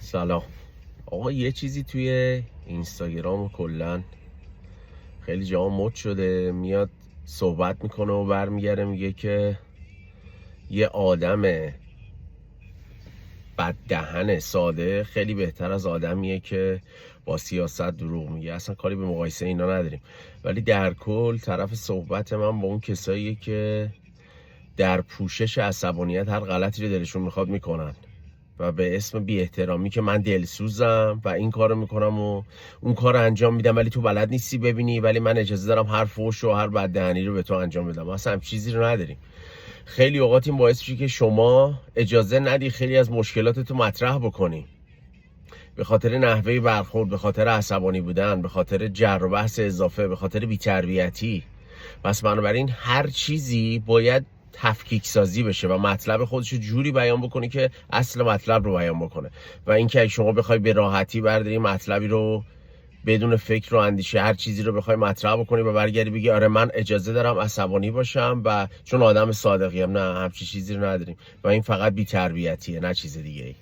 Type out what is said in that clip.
سلام آقا. یه چیزی توی اینستاگرام و کلن خیلی جا مد شده، میاد صحبت میکنه و برمیگره میگه که یه آدم بددهن ساده خیلی بهتر از آدمیه که با سیاست دروغ میگه. اصلا کاری به مقایسه اینا نداریم، ولی در کل طرف صحبت من با اون کساییه که در پوشش عصبانیت هر غلطی رو دلشون میخواد میکنن و به اسم بی احترامی که من دلسوزم و این کارو میکنم و اون کارو انجام میدم، ولی تو بلد نیستی ببینی، ولی من اجازه دارم هر فحش و هر بددهنی رو به تو انجام بدم. اصلا هم چیزی رو نداریم. خیلی اوقات این باعث میشه که شما اجازه ندی خیلی از مشکلاتتو مطرح بکنی، به خاطر نحوه برخورد، به خاطر عصبانی بودن، به خاطر جر و بحث اضافه، به خاطر بی‌تربیتی. پس بنابراین هر چیزی باید تفکیک سازی بشه و مطلب خودشو جوری بیان بکنی که اصل مطلب رو بیان بکنه. و اینکه اگه شما بخوای به راحتی برداری مطلبی رو بدون فکر و اندیشه هر چیزی رو بخوای مطرح بکنی و برگردی بگی آره من اجازه دارم عصبانی باشم و چون آدم صادقیم، نه همچین چیزی رو نداریم و این فقط بی‌تربیتیه، نه چیز دیگه ای.